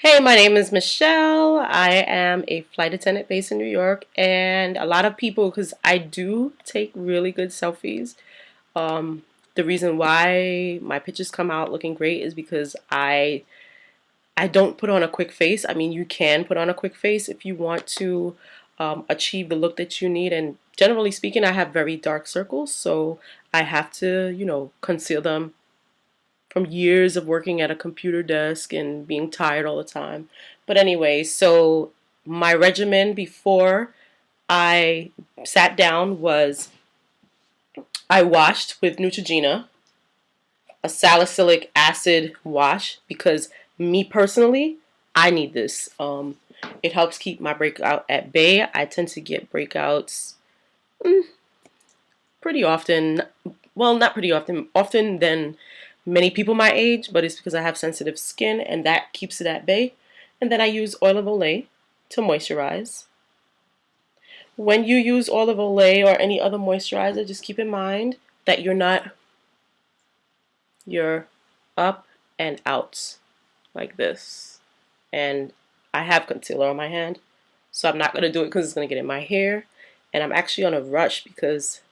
Hey, my name is Michelle. I am a flight attendant based in New York, and a lot of people, because I do take really good selfies. Um, the reason why my pictures come out looking great is because I don't put on a quick face. I mean, you can put on a quick face if you want to achieve the look that you need. And generally speaking, I have very dark circles, so I have to, conceal them from years of working at a computer desk and being tired all the time. But anyway, so my regimen before I sat down was I washed with Neutrogena, a salicylic acid wash, because me personally, I need this. It helps keep my breakout at bay. I tend to get breakouts pretty often. Well, not pretty often, often than many people my age, but it's because I have sensitive skin and that keeps it at bay. And then I use oil of Olay to moisturize. When you use oil of Olay or any other moisturizer, just keep in mind that you're up and out like this. And I have concealer on my hand, so I'm not going to do it because it's going to get in my hair. And I'm actually on a rush because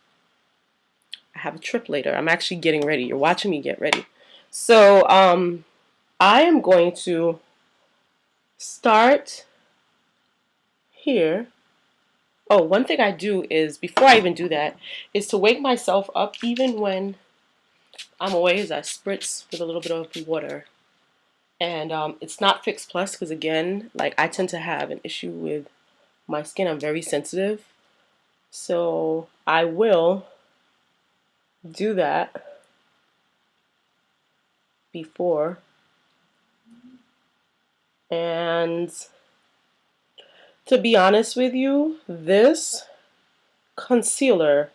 I have a trip later. I'm actually getting ready. You're watching me get ready. So I am going to start here. Oh, one thing I do is, before I even do that, is to wake myself up even when I'm away, is I spritz with a little bit of water. And it's not Fix Plus because, again, like, I tend to have an issue with my skin. I'm very sensitive. So I will do that before. And to be honest with you, this concealer,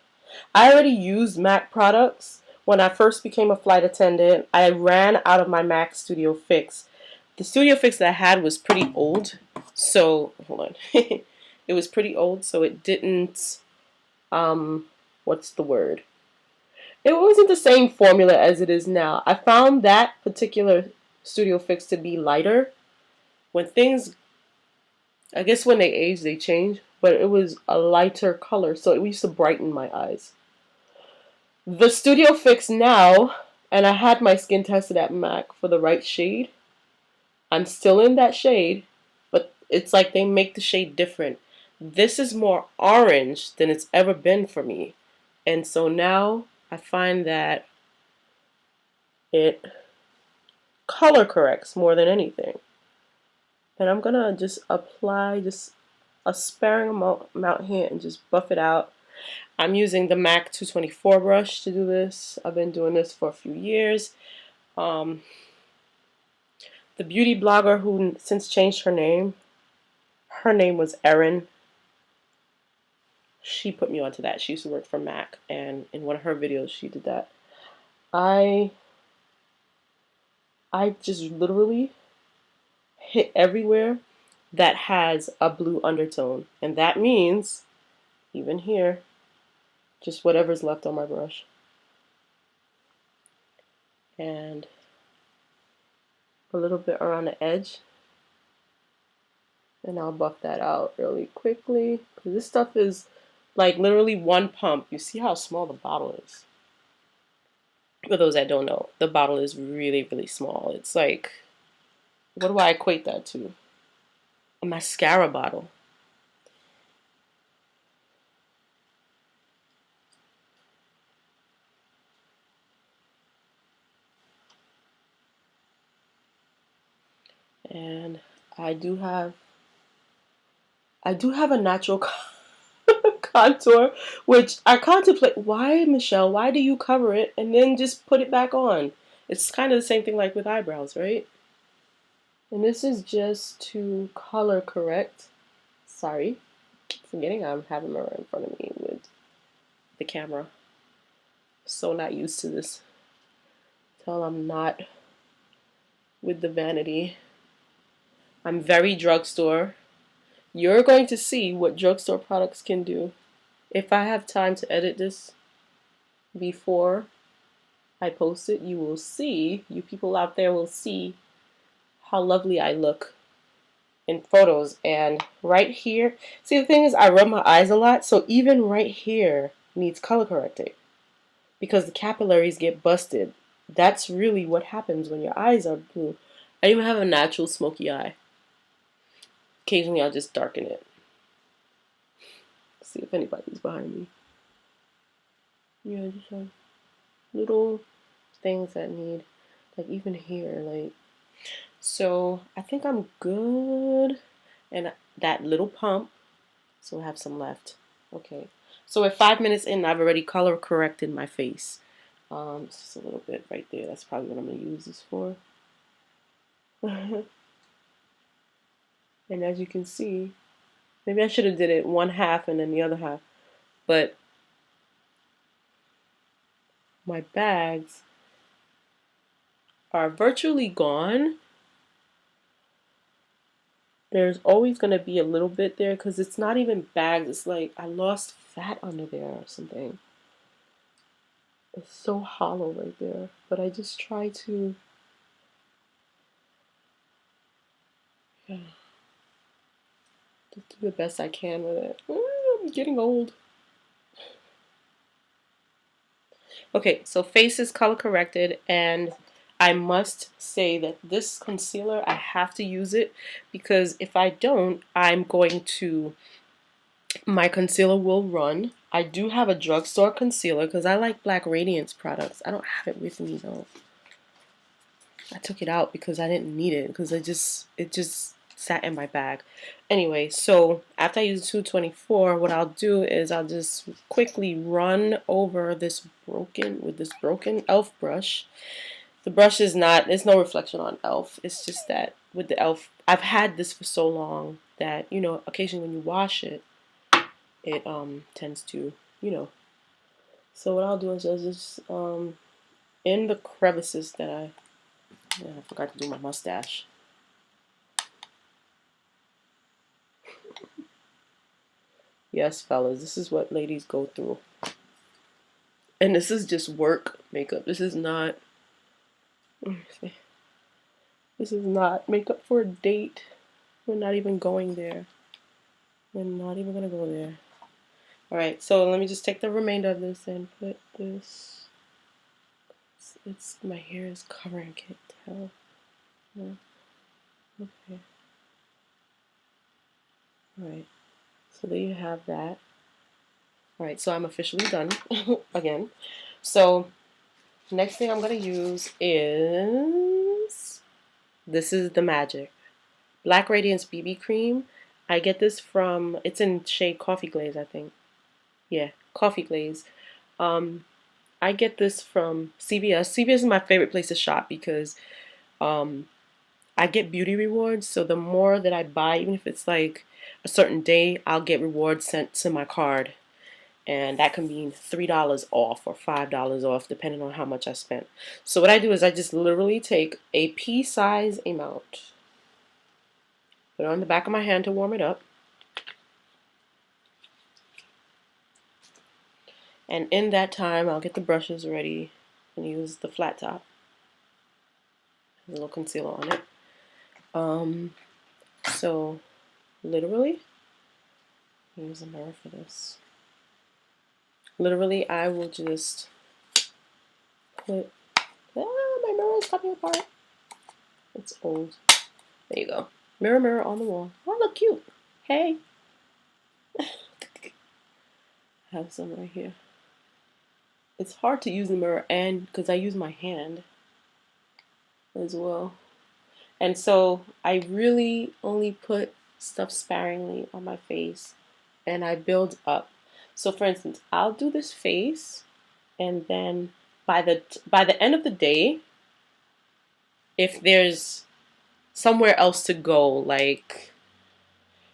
I already used MAC products. When I first became a flight attendant, I ran out of my MAC Studio Fix. The Studio Fix that I had was pretty old, so, hold on. It was pretty old, so it didn't, what's the word? It wasn't the same formula as it is now. I found that particular Studio Fix to be lighter. When things, I guess when they age, they change, but it was a lighter color, so it used to brighten my eyes. The Studio Fix now, and I had my skin tested at MAC for the right shade. I'm still in that shade, but it's like they make the shade different. This is more orange than it's ever been for me. And so now I find that it color corrects more than anything. And I'm going to just apply just a sparing amount here and just buff it out. I'm using the MAC 224 brush to do this. I've been doing this for a few years. The beauty blogger who since changed her name was Erin. She put me onto that. She used to work for MAC, and in one of her videos she did that. I just literally hit everywhere that has a blue undertone, and that means even here, just whatever's left on my brush. And a little bit around the edge, and I'll buff that out really quickly because this stuff is like literally one pump. You see how small the bottle is? For those that don't know, the bottle is really, really small. It's like, what do I equate that to? A mascara bottle. And I do have a natural contour, which I contemplate. Why, Michelle? Why do you cover it and then just put it back on? It's kind of the same thing like with eyebrows, right? And this is just to color correct. Sorry, forgetting I have a mirror in front of me with the camera. So not used to this. Tell I'm not with the vanity. I'm very drugstore. You're going to see what drugstore products can do. If I have time to edit this before I post it, you will see, you people out there will see how lovely I look in photos. And right here, see, the thing is, I rub my eyes a lot, so even right here needs color correcting because the capillaries get busted. That's really what happens when your eyes are blue. I even have a natural smoky eye. Occasionally I'll just darken it. See if anybody's behind me. Yeah, just have little things that need, like even here, like, so I think I'm good. And that little pump, so I have some left. Okay, so at 5 minutes in, I've already color corrected my face. Just a little bit right there. That's probably what I'm gonna use this for. And as you can see, maybe I should have did it one half and then the other half, but my bags are virtually gone. There's always going to be a little bit there because it's not even bags. It's like I lost fat under there or something. It's so hollow right there. But I just try to, yeah, just do the best I can with it. I'm getting old. Okay, so face is color corrected, and I must say that this concealer, I have to use it because if I don't, I'm going to, my concealer will run. I do have a drugstore concealer because I like Black Radiance products. I don't have it with me though. I took it out because I didn't need it because it just sat in my bag. Anyway, so after I use 224, what I'll do is I'll just quickly run over this broken e.l.f. brush. The brush is not, there's no reflection on e.l.f. It's just that with the e.l.f., I've had this for so long that, you know, occasionally when you wash it, it tends to, you know. So what I'll do is I'll just in the crevices that I forgot to do my mustache. Yes, fellas, this is what ladies go through. And this is just work makeup. This is not makeup for a date. We're not even going there. We're not even gonna go there. Alright, so let me just take the remainder of this and put this. It's my hair is covering, I can't tell. No. Okay. Alright. So there you have that. Alright, so I'm officially done again. So next thing I'm going to use is, this is the magic. Black Radiance BB Cream. I get this from, it's in shade Coffee Glaze, I think. Yeah, Coffee Glaze. I get this from CVS. CVS is my favorite place to shop because I get beauty rewards. So the more that I buy, even if it's like a certain day, I'll get rewards sent to my card. And that can mean $3 off or $5 off depending on how much I spent. So what I do is I just literally take a pea-size amount, put it on the back of my hand to warm it up, and in that time I'll get the brushes ready and use the flat top. A little concealer on it. So literally, use a mirror for this. Literally, I will just put, my mirror is coming apart. It's old. There you go. Mirror, mirror on the wall. Oh, look cute. Hey. I have some right here. It's hard to use the mirror and because I use my hand as well. And so I really only put stuff sparingly on my face and I build up. So for instance, I'll do this face and then by the end of the day, if there's somewhere else to go, like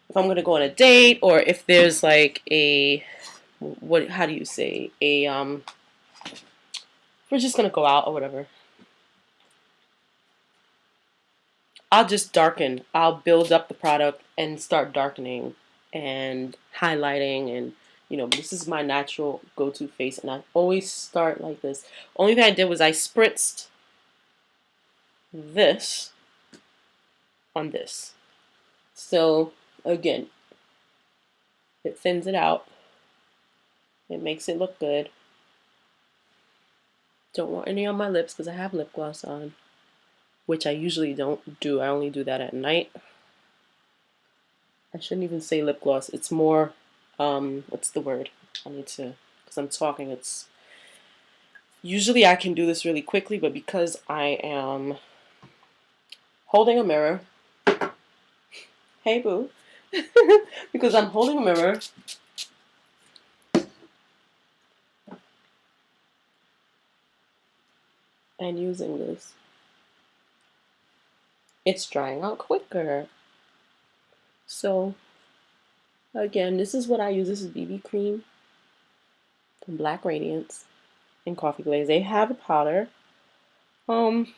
if I'm gonna go on a date or if there's like a, what, how do you say, a we're just gonna go out or whatever, I'll just darken. I'll build up the product and start darkening and highlighting, and you know, this is my natural go-to face and I always start like this. Only thing I did was I spritzed this on this. So again, it thins it out. It makes it look good. Don't want any on my lips because I have lip gloss on, which I usually don't do. I only do that at night. I shouldn't even say lip gloss. It's more, what's the word? I need to, because I'm talking, it's, usually I can do this really quickly, but because I am holding a mirror, hey boo, because I'm holding a mirror, and using this, it's drying out quicker. So again, this is what I use. This is BB cream from Black Radiance in Coffee Glaze. They have a powder. Found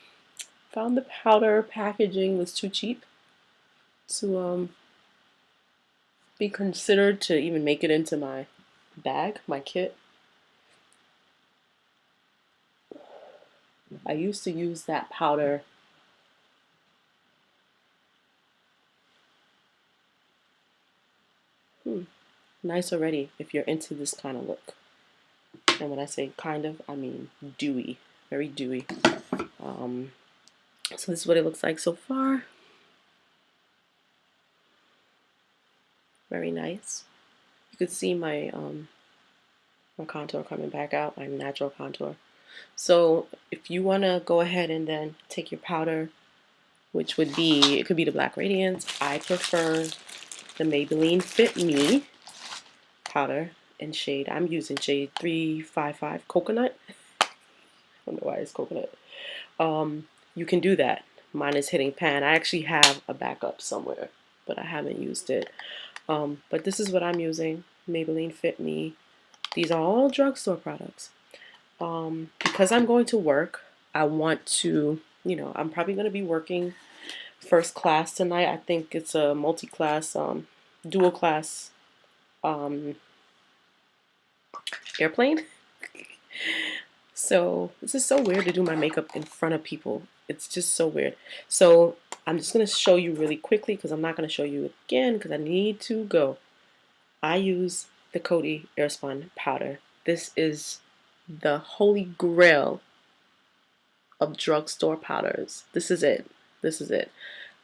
the powder packaging was too cheap to be considered to even make it into my bag, my kit. I used to use that powder nice already if you're into this kind of look. And when I say kind of, I mean dewy, very dewy. So this is what it looks like so far. Very nice. You could see my my contour coming back out, my natural contour. So if you want to go ahead and then take your powder, which would be, it could be the Black Radiance. I prefer the Maybelline Fit Me powder in shade. I'm using shade 355 Coconut. I don't know why it's coconut. You can do that. Mine is hitting pan. I actually have a backup somewhere, but I haven't used it. But this is what I'm using. Maybelline Fit Me. These are all drugstore products. Because I'm going to work, I want to, you know, I'm probably going to be working first class tonight. I think it's a multi-class, dual class airplane. So this is so weird to do my makeup in front of people. It's just so weird. So I'm just going to show you really quickly because I'm not going to show you again because I need to go. I use the Coty Airspun powder. This is the holy grail of drugstore powders. This is it. This is it.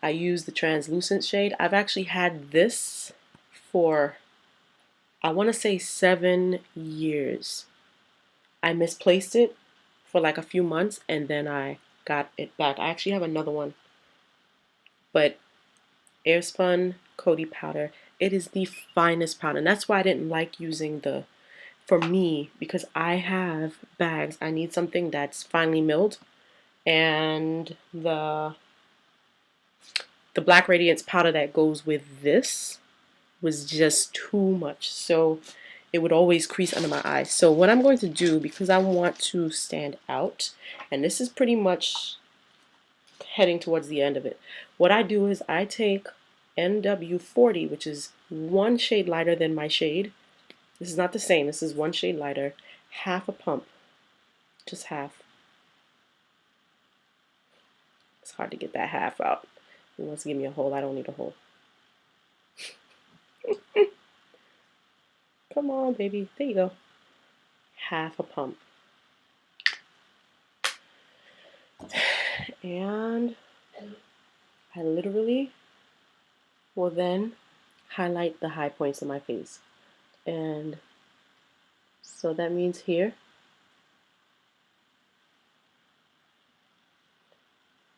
I use the translucent shade. I've actually had this for, I want to say 7 years. I misplaced it for like a few months and then I got it back. I actually have another one. But Airspun Coty powder, it is the finest powder. And that's why I didn't like using the, for me, because I have bags. I need something that's finely milled. And the Black Radiance powder that goes with this was just too much. So it would always crease under my eyes. So what I'm going to do, because I want to stand out, and this is pretty much heading towards the end of it, what I do is I take NW40, which is one shade lighter than my shade. This is not the same. This is one shade lighter. Half a pump. Just half. It's hard to get that half out. He wants to give me a hole. I don't need a hole. Come on, baby. There you go. Half a pump. And I literally will then highlight the high points of my face. And so that means here,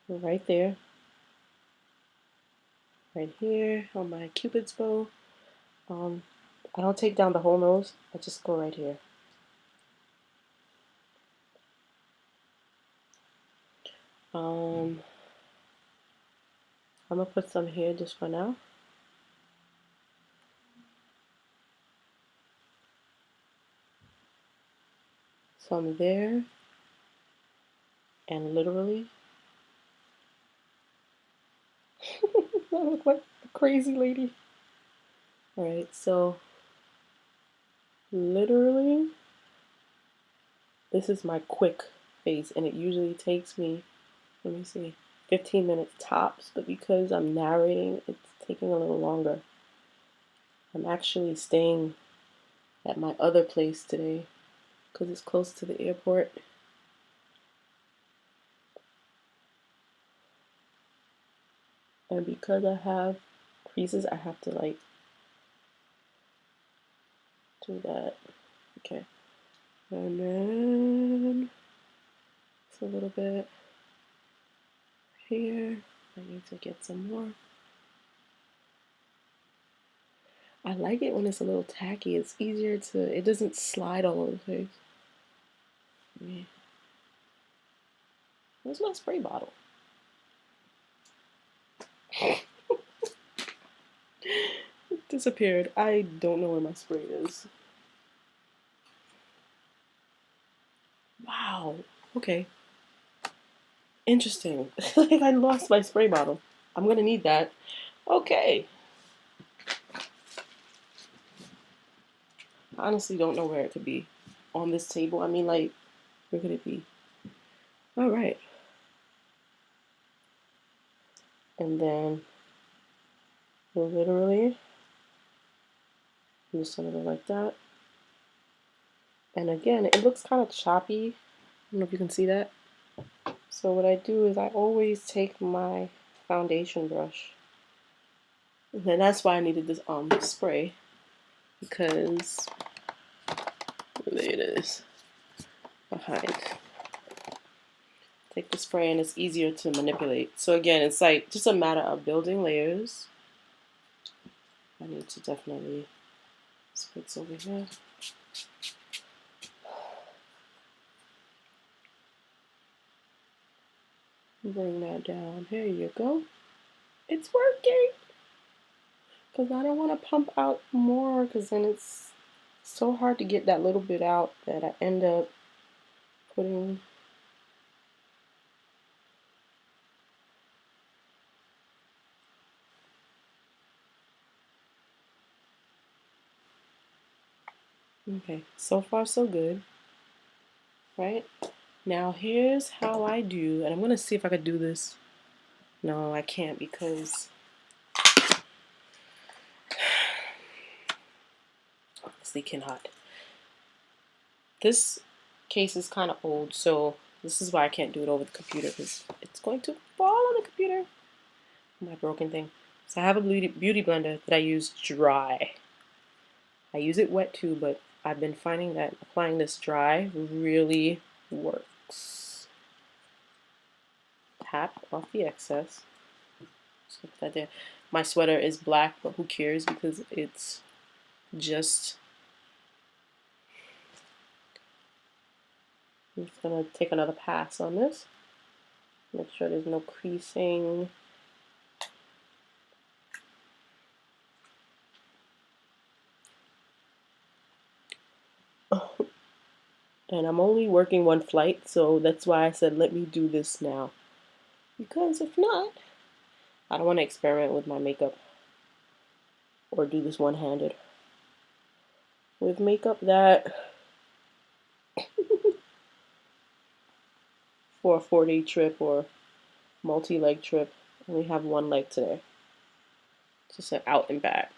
right there, right here on my Cupid's bow. I don't take down the whole nose. I just go right here. I'm gonna put some here just for now. Some there, and literally, I look like a crazy lady. Alright, so literally, this is my quick face, and it usually takes me, let me see, 15 minutes tops, but because I'm narrating, it taking a little longer. I'm actually staying at my other place today because it's close to the airport. And because I have creases, I have to like do that. Okay. And then it's a little bit here. I need to get some more. I like it when it's a little tacky. It's easier to, it doesn't slide all over the place. Yeah. Where's my spray bottle? It disappeared. I don't know where my spray is. Wow. Okay. Interesting. Like I lost my spray bottle. I'm gonna need that. Okay. I honestly don't know where it could be. On this table. I mean, like, where could it be? All right. And then literally just something like that. And again, it looks kind of choppy. I don't know if you can see that. So what I do is I always take my foundation brush. And then that's why I needed this spray, because there it is behind. Take the spray and it's easier to manipulate. So again, it's like just a matter of building layers. I need to definitely spritz over here. Bring that down. Here you go. It's working. Because I don't want to pump out more, because then it's so hard to get that little bit out that I end up putting. Okay, so far so good. Right? Now here's how I do, and I'm going to see if I could do this. No, I can't because honestly cannot. This case is kind of old, so this is why I can't do it over the computer, because it's going to fall on the computer. My broken thing. So I have a beauty blender that I use dry. I use it wet too, but I've been finding that applying this dry really works. Tap off the excess. Just put that there. My sweater is black, but who cares, because it's just... I'm just going to take another pass on this. Make sure there's no creasing. And I'm only working one flight, so that's why I said let me do this now. Because if not, I don't want to experiment with my makeup or do this one-handed. With makeup that for a 4-day trip or multi-leg trip, I only have one leg today. Just an out and back.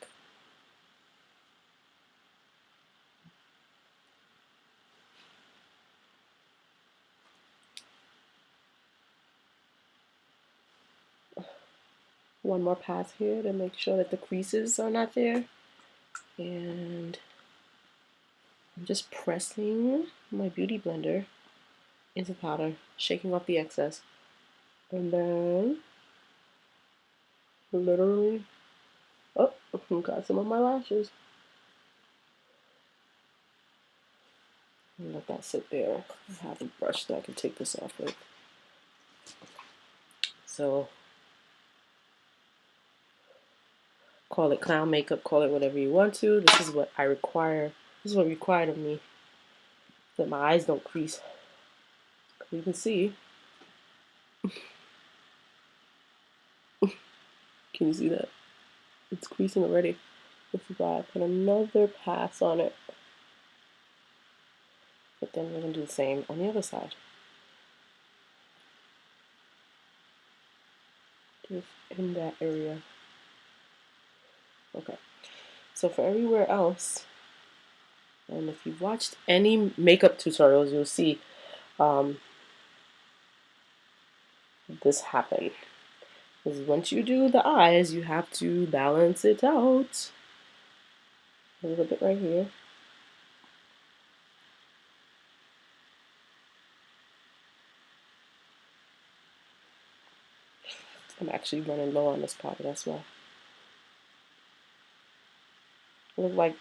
One more pass here to make sure that the creases are not there. And I'm just pressing my beauty blender into powder, shaking off the excess. And then literally, oh, got some of my lashes. And let that sit there. I have a brush that I can take this off with. So, call it clown makeup, call it whatever you want to. This is what I require. This is what required of me, that my eyes don't crease. You can see. Can you see that? It's creasing already. This is why I put another pass on it. But then we're going to do the same on the other side. Just in that area. Okay. So for everywhere else, and if you've watched any makeup tutorials, you'll see this happen. Because once you do the eyes, you have to balance it out. A little bit right here. I'm actually running low on this powder, that's why. I look like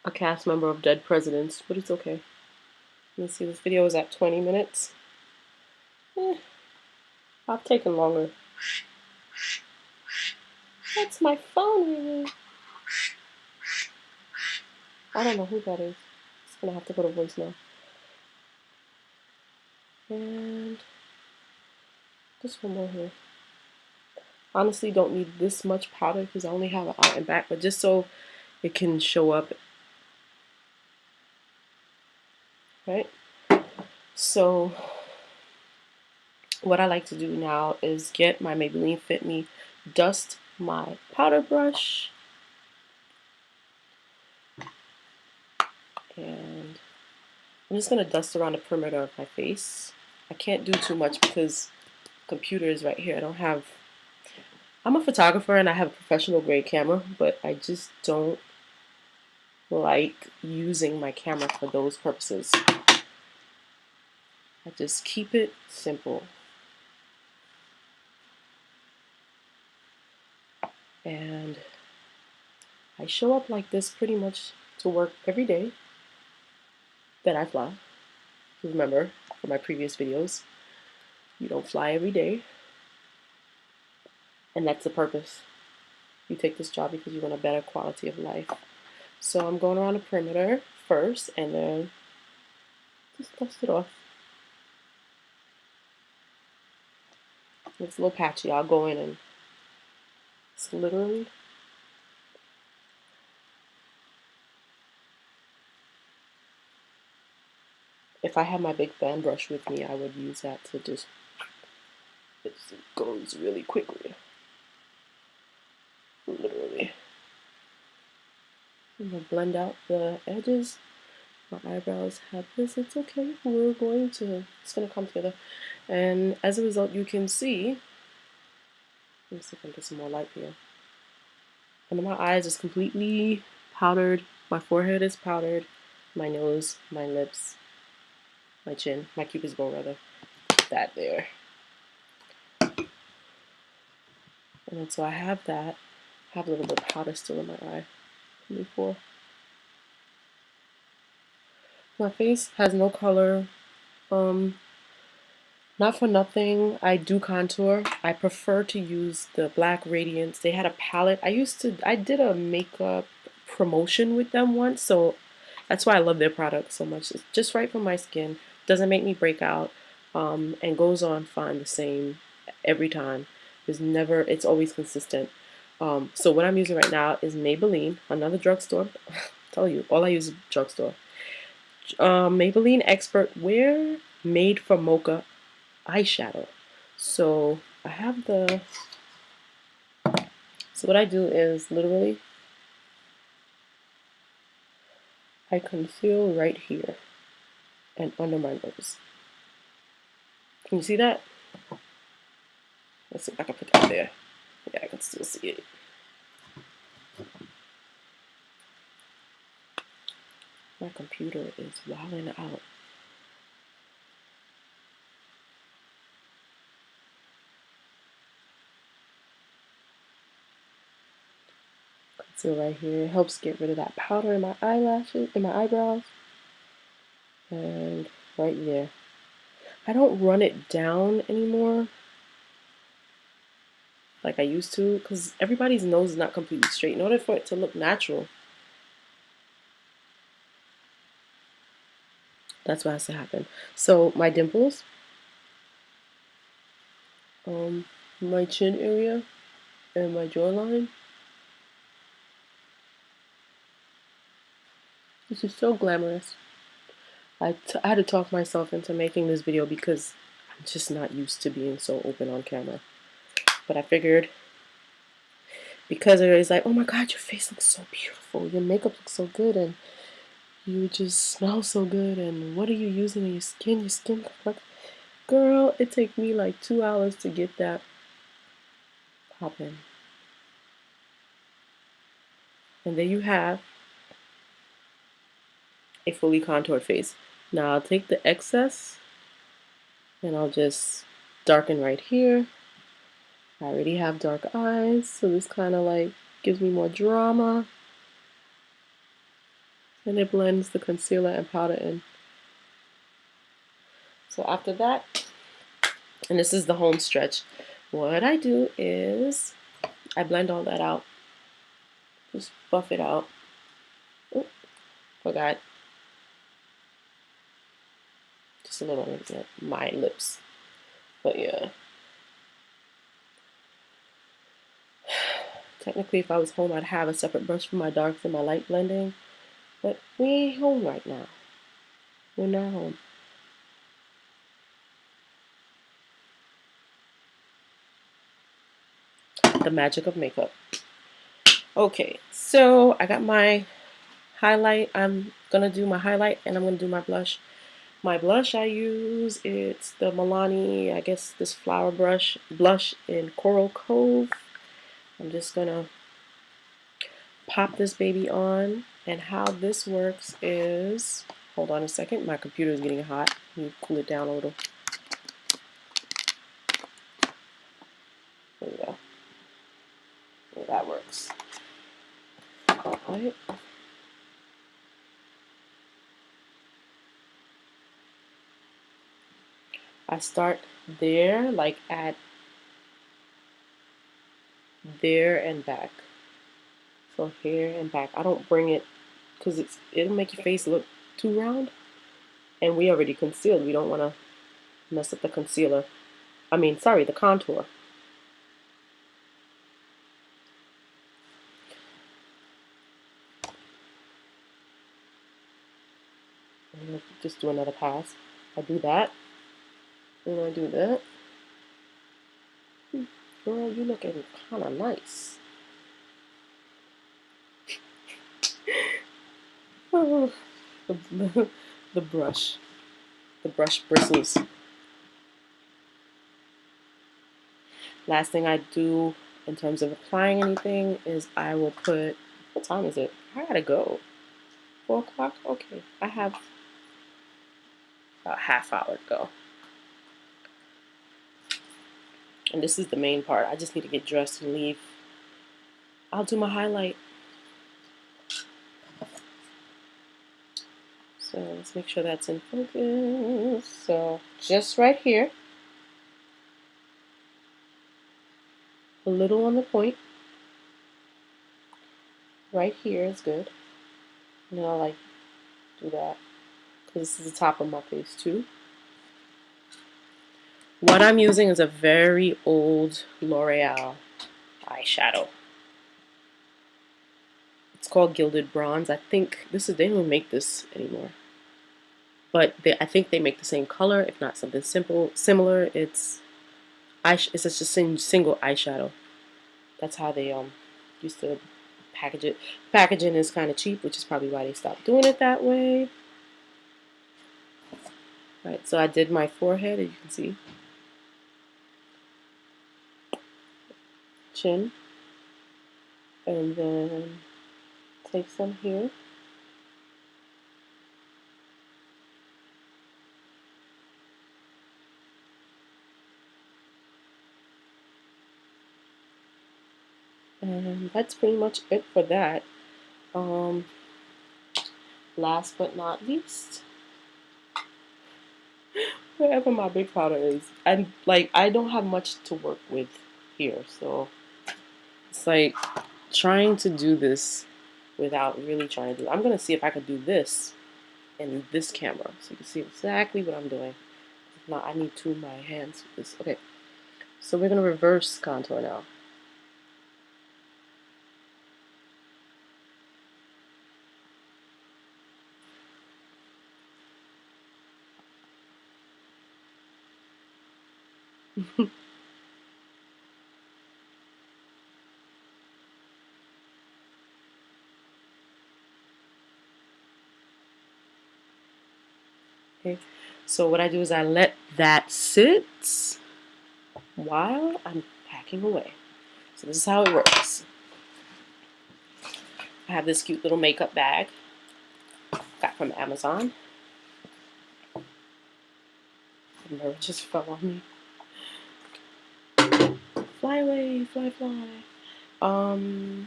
a cast member of Dead Presidents, but it's okay. Let me see, this video is at 20 minutes. I've taken longer. That's my phone ringing. I don't know who that is. Just gonna have to put a voicemail. And just one more here. Honestly, don't need this much powder because I only have it out and back, but just so it can show up. Right? So what I like to do now is get my Maybelline Fit Me, dust my powder brush, and I'm just gonna dust around the perimeter of my face. I can't do too much because the computer is right here. I'm a photographer and I have a professional grade camera, but I just don't like using my camera for those purposes. I just keep it simple. And I show up like this pretty much to work every day that I fly. Remember from my previous videos, you don't fly every day. And that's the purpose. You take this job because you want a better quality of life. So I'm going around the perimeter first and then just dust it off. It's a little patchy. I'll go in and it's literally if I had my big fan brush with me, I would use that to just, it goes really quickly. Literally. I'm gonna blend out the edges. My eyebrows have this, it's okay. It's gonna come together. And as a result, you can see, let me see if I can get some more light here. Under my eyes is completely powdered. My forehead is powdered. My nose, my lips, my chin, my cupid's bow rather. That there. And then so I have that. I have a little bit of powder still in my eye from before. My face has no color. Not for nothing, I do contour. I prefer to use the black Radiance. They had a palette. I did a makeup promotion with them once, so that's why I love their product so much. It's just right for my skin. Doesn't make me break out, and goes on fine the same every time. It's always consistent. So what I'm using right now is Maybelline, another drugstore. Tell you, all I use is drugstore. Maybelline Expert Wear Made for Mocha eyeshadow. So I have so what I do is literally I conceal right here and under my nose. Can you see that? Let's see if I can put that there. Yeah, I can still see it. My computer is wilding out. Conceal right here. It helps get rid of that powder in my eyelashes, in my eyebrows. And right there. I don't run it down anymore like I used to because everybody's nose is not completely straight. In order for it to look natural, that's what has to happen. So my dimples, my chin area, and my jawline. This is so glamorous. I had to talk myself into making this video because I'm just not used to being so open on camera. But I figured because everybody's like, oh my god, your face looks so beautiful, your makeup looks so good, and you just smell so good, and what are you using in your skin? Your skin, like, girl, it takes me like 2 hours to get that popping. And there you have a fully contoured face. Now I'll take the excess and I'll just darken right here. I already have dark eyes, so this kind of like gives me more drama. And it blends the concealer and powder in. So after that, and this is the home stretch, what I do is I blend all that out. Just buff it out. Oh, forgot. Just a little bit my lips. But yeah. Technically, if I was home, I'd have a separate brush for my darks and my light blending. But we ain't home right now. We're not home. The magic of makeup. Okay, so I got my highlight. I'm gonna do my highlight and I'm gonna do my blush. My blush I use, it's the Milani, I guess this flower blush in Coral Cove. I'm just gonna pop this baby on, and how this works is, hold on a second, my computer is getting hot. Let me cool it down a little. There we go. Well, that works. All right. I start there, like at there and back. So here and back. I don't bring it because it'll make your face look too round. And we already concealed. We don't want to mess up the concealer. I mean, sorry, the contour. I'm gonna just do another pass. I do that. And I do that. Girl, you looking kind of nice. Oh, the brush. The brush bristles. Last thing I do in terms of applying anything is I will put, what time is it? I gotta go. 4 o'clock? Okay. I have about a half hour to go. And this is the main part. I just need to get dressed and leave. I'll do my highlight. So let's make sure that's in focus. So just right here. A little on the point. Right here is good. And then I'll like do that. Because this is the top of my face too. What I'm using is a very old L'Oreal eyeshadow. It's called Gilded Bronze. I think they don't make this anymore. But I think they make the same color, if not something similar. It's just a single eyeshadow. That's how they used to package it. Packaging is kind of cheap, which is probably why they stopped doing it that way. Right, so I did my forehead, as you can see. Chin. And then take some here. And that's pretty much it for that. Last but not least, wherever my big powder is. And like, I don't have much to work with here, so it's like trying to do this without really trying to do it. I'm gonna see if I can do this in this camera so you can see exactly what I'm doing. If not, I need two of my hands with this. Okay, so we're gonna reverse contour now. Okay, so what I do is I let that sit while I'm packing away. So this is how it works. I have this cute little makeup bag got from Amazon. The nerve just fell on me. Fly away, fly, fly. My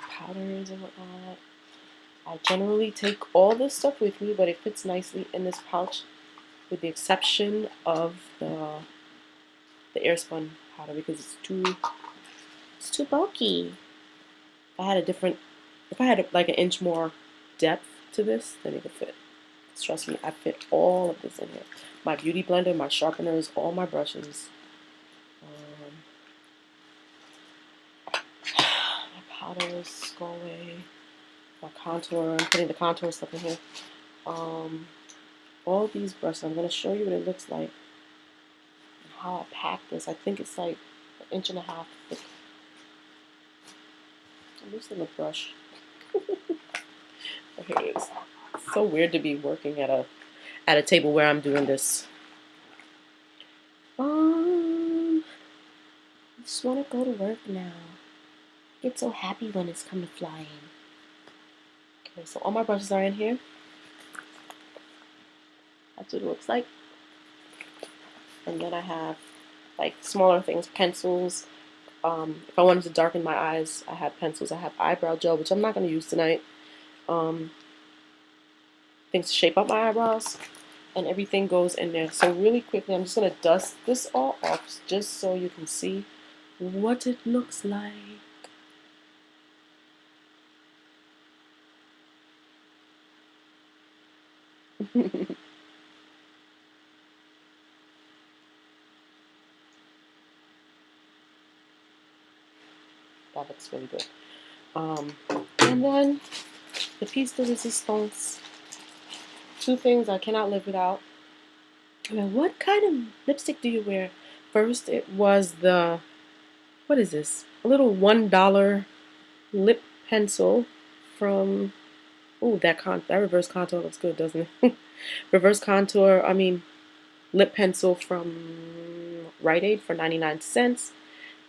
powders and whatnot. I generally take all this stuff with me, but it fits nicely in this pouch, with the exception of the Airspun powder because it's too bulky. If I had like an inch more depth to this, then it could fit. Trust me, I fit all of this in here. My beauty blender, my sharpeners, all my brushes. My powders go away. My contour, I'm putting the contour stuff in here. All these brushes, I'm going to show you what it looks like and how I pack this. I think it's like 1.5 inches thick. I'm losing the brush. Here it is. It's so weird to be working at a table where I'm doing this. I just want to go to work now. I get so happy when it's come to flying. Okay, so all my brushes are in here. That's what it looks like. And then I have like smaller things, pencils. If I wanted to darken my eyes, I have pencils. I have eyebrow gel, which I'm not going to use tonight. Things to shape up my eyebrows. And everything goes in there. So really quickly, I'm just going to dust this all off just so you can see what it looks like. That looks really good. And then the piece de resistance. 2 things I cannot live without. Now, what kind of lipstick do you wear? First, it was the, what is this? A little $1 lip pencil from, oh, that reverse contour looks good, doesn't it? Lip pencil from Rite Aid for 99 cents.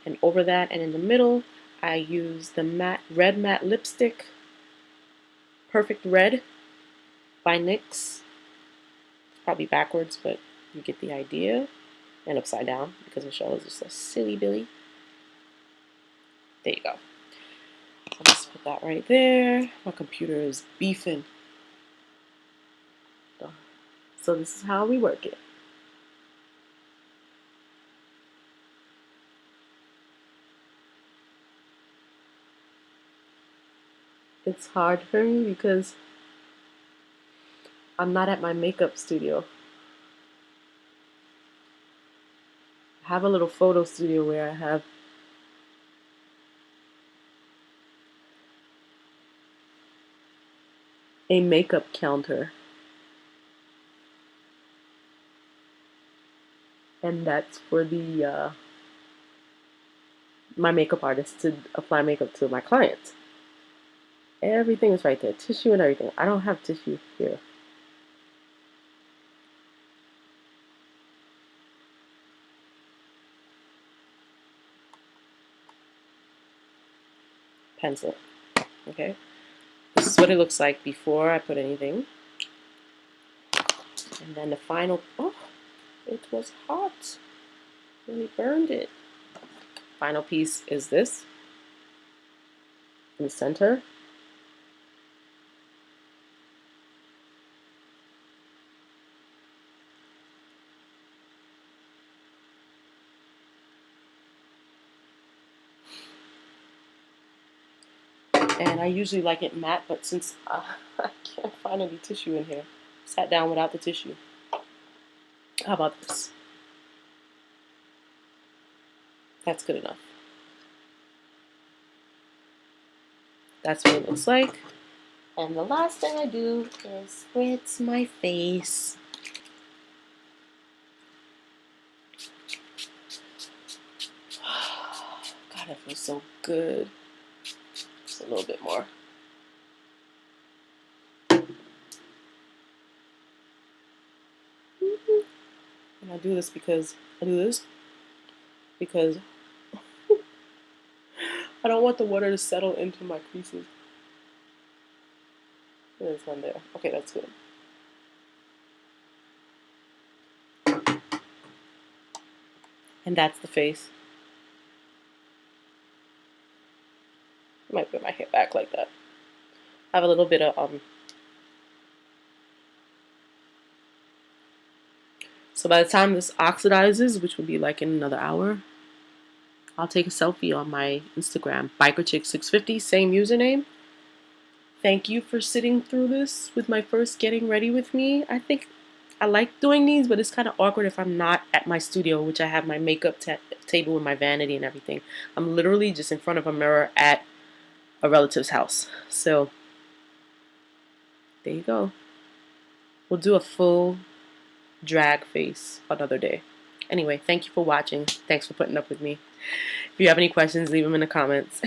And over that and in the middle, I use the red matte lipstick, Perfect Red by NYX. Probably backwards, but you get the idea. And upside down because Michelle is just a silly Billy. There you go. I'll just put that right there. My computer is beefing. So this is how we work it. It's hard for me because I'm not at my makeup studio. I have a little photo studio where I have a makeup counter. And that's for the my makeup artist to apply makeup to my clients. Everything is right there, tissue and everything. I don't have tissue here. Pencil. Okay, this is what it looks like before I put anything. And then the final, oh, it was hot. Really burned it. Final piece is this in the center. And I usually like it matte, but since I can't find any tissue in here, sat down without the tissue. How about this? That's good enough. That's what it looks like. And the last thing I do is spritz my face. God, it feels so good. Just a little bit more. And I do this because I don't want the water to settle into my creases. There's one there. Okay, that's good. And that's the face. I might put my hair back like that. I have a little bit of so by the time this oxidizes, which will be like in another hour, I'll take a selfie on my Instagram, bikerchick650, same username. Thank you for sitting through this with my first getting ready with me. I think I like doing these, but it's kind of awkward if I'm not at my studio, which I have my makeup table with my vanity and everything. I'm literally just in front of a mirror at a relative's house. So there you go. We'll do a full drag face another day. Anyway, thank you for watching. Thanks for putting up with me. If you have any questions, leave them in the comments.